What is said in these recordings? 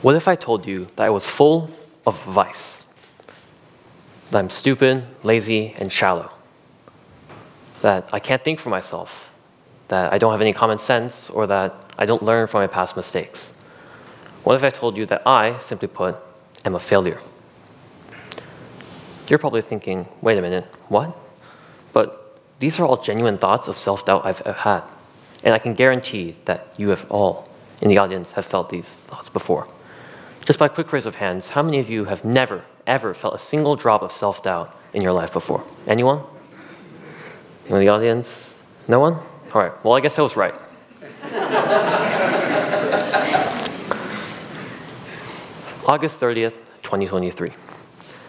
What if I told you that I was full of vice? That I'm stupid, lazy, and shallow. That I can't think for myself. That I don't have any common sense, or that I don't learn from my past mistakes. What if I told you that I, simply put, am a failure? You're probably thinking, wait a minute, what? But these are all genuine thoughts of self-doubt I've had. And I can guarantee that you have all in the audience have felt these thoughts before. Just by a quick raise of hands, how many of you have never, ever felt a single drop of self-doubt in your life before? Anyone? In the audience? No one? All right, well, I guess I was right. August 30th, 2023.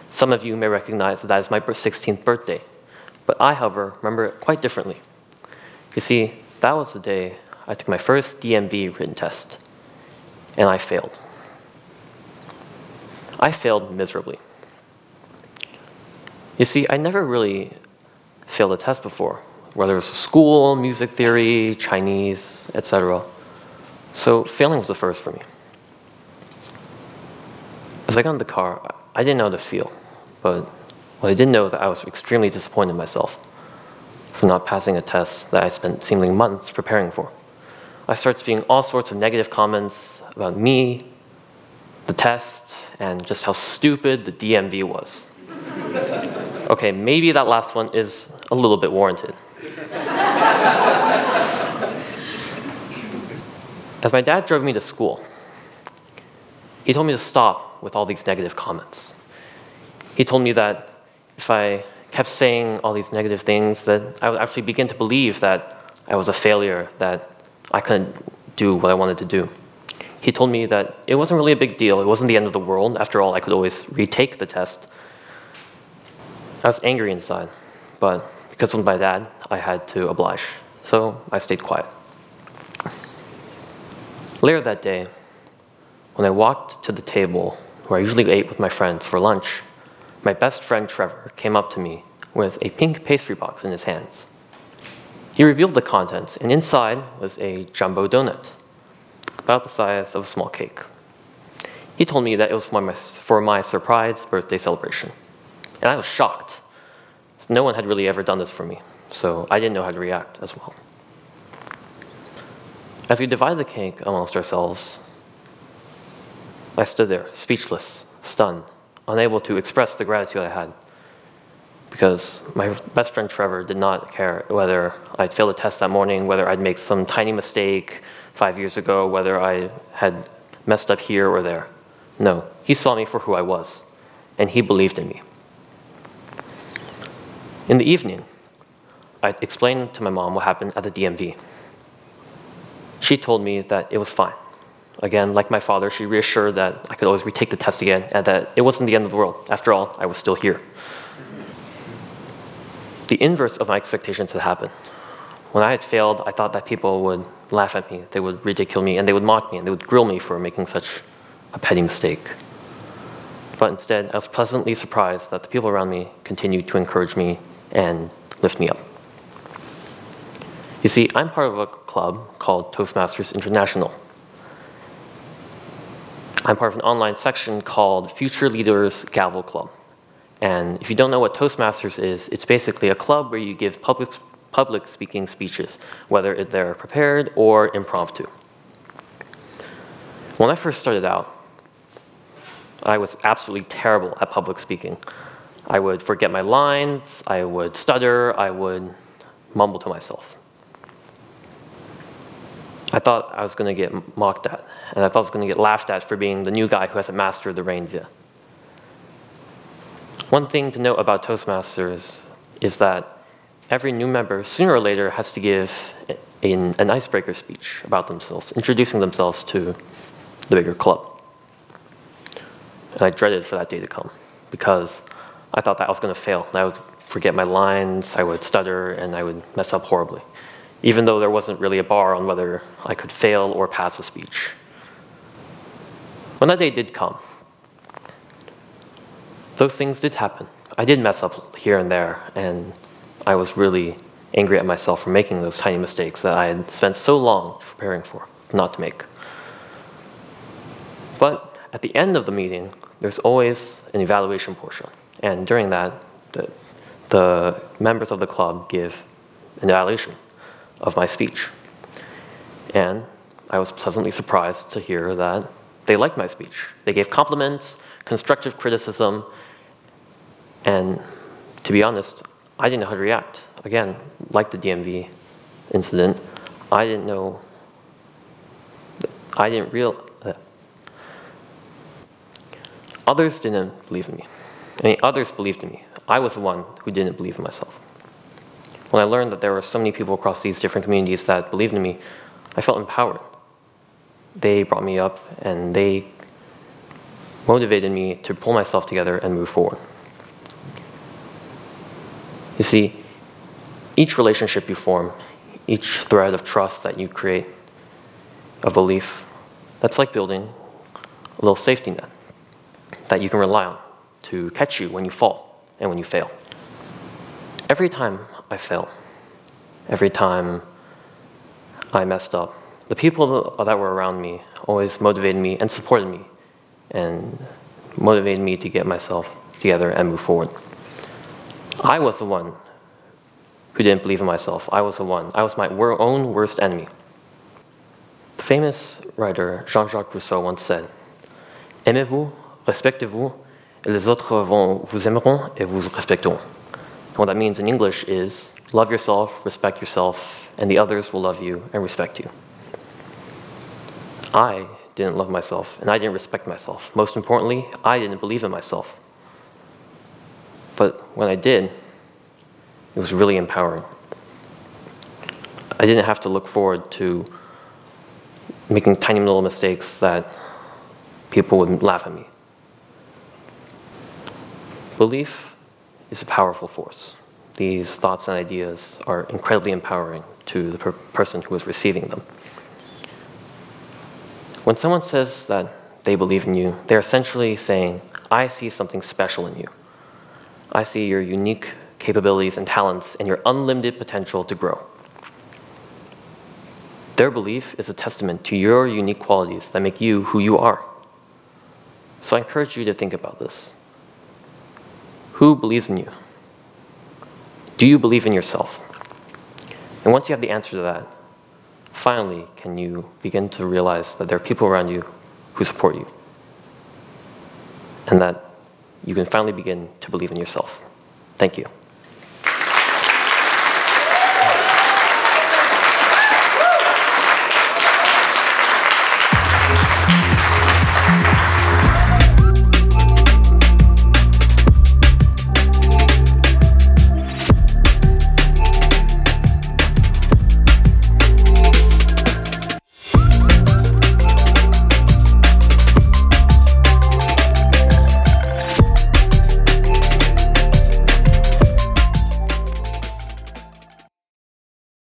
Some of you may recognize that is my 16th birthday, but I, however, remember it quite differently. You see, that was the day I took my first DMV written test, and I failed. I failed miserably. You see, I never really failed a test before, whether it was school, music theory, Chinese, etc. So failing was the first for me. As I got in the car, I didn't know how to feel, but what I did know that I was extremely disappointed in myself for not passing a test that I spent seemingly months preparing for. I started speaking all sorts of negative comments about me, the test, and just how stupid the DMV was. Okay, maybe that last one is a little bit warranted. As my dad drove me to school, he told me to stop with all these negative comments. He told me that if I kept saying all these negative things, that I would actually begin to believe that I was a failure, that I couldn't do what I wanted to do. He told me that it wasn't really a big deal. It wasn't the end of the world. After all, I could always retake the test. I was angry inside, but because of my dad, I had to oblige. So I stayed quiet. Later that day, when I walked to the table where I usually ate with my friends for lunch, my best friend Trevor came up to me with a pink pastry box in his hands. He revealed the contents, and inside was a jumbo donut, about the size of a small cake. He told me that it was for my surprise birthday celebration. And I was shocked. No one had really ever done this for me, so I didn't know how to react as well. As we divided the cake amongst ourselves, I stood there, speechless, stunned, unable to express the gratitude I had, because my best friend Trevor did not care whether I'd failed a test that morning, whether I'd made some tiny mistake 5 years ago, whether I had messed up here or there. No, he saw me for who I was, and he believed in me. In the evening, I explained to my mom what happened at the DMV. She told me that it was fine. Again, like my father, she reassured that I could always retake the test again and that it wasn't the end of the world. After all, I was still here. The inverse of my expectations had happened. When I had failed, I thought that people would laugh at me, they would ridicule me, and they would mock me, and they would grill me for making such a petty mistake. But instead, I was pleasantly surprised that the people around me continued to encourage me and lift me up. You see, I'm part of a club called Toastmasters International. I'm part of an online section called Future Leaders Gavel Club. And if you don't know what Toastmasters is, it's basically a club where you give public speaking speeches, whether they're prepared or impromptu. When I first started out, I was absolutely terrible at public speaking. I would forget my lines, I would stutter, I would mumble to myself. I thought I was going to get mocked at, and I thought I was going to get laughed at for being the new guy who hasn't mastered the reins yet. One thing to note about Toastmasters is that every new member, sooner or later, has to give an icebreaker speech about themselves, introducing themselves to the bigger club. And I dreaded for that day to come, because I thought that I was going to fail. I would forget my lines, I would stutter, and I would mess up horribly, even though there wasn't really a bar on whether I could fail or pass a speech. When that day did come, those things did happen. I did mess up here and there, and I was really angry at myself for making those tiny mistakes that I had spent so long preparing for not to make. But at the end of the meeting, there's always an evaluation portion. And during that, the members of the club give an evaluation of my speech. And I was pleasantly surprised to hear that they liked my speech. They gave compliments, constructive criticism, and to be honest, I didn't know how to react. Again, like the DMV incident, I didn't know, others didn't believe in me. I mean, others believed in me. I was the one who didn't believe in myself. When I learned that there were so many people across these different communities that believed in me, I felt empowered. They brought me up and they motivated me to pull myself together and move forward. You see, each relationship you form, each thread of trust that you create, of belief, that's like building a little safety net that you can rely on to catch you when you fall and when you fail. Every time I fail, every time I messed up, the people that were around me always motivated me and supported me and motivated me to get myself together and move forward. I was the one who didn't believe in myself. I was my own worst enemy. The famous writer Jean-Jacques Rousseau once said, "Aimez-vous, respectez-vous, et les autres vous aimeront et vous respecteront." And what that means in English is, love yourself, respect yourself, and the others will love you and respect you. I didn't love myself, and I didn't respect myself. Most importantly, I didn't believe in myself. But when I did, it was really empowering. I didn't have to look forward to making tiny little mistakes that people would laugh at me. Belief is a powerful force. These thoughts and ideas are incredibly empowering to the person who is receiving them. When someone says that they believe in you, they're essentially saying, I see something special in you. I see your unique capabilities and talents and your unlimited potential to grow. Their belief is a testament to your unique qualities that make you who you are. So I encourage you to think about this. Who believes in you? Do you believe in yourself? And once you have the answer to that, finally can you begin to realize that there are people around you who support you, and that you can finally begin to believe in yourself. Thank you.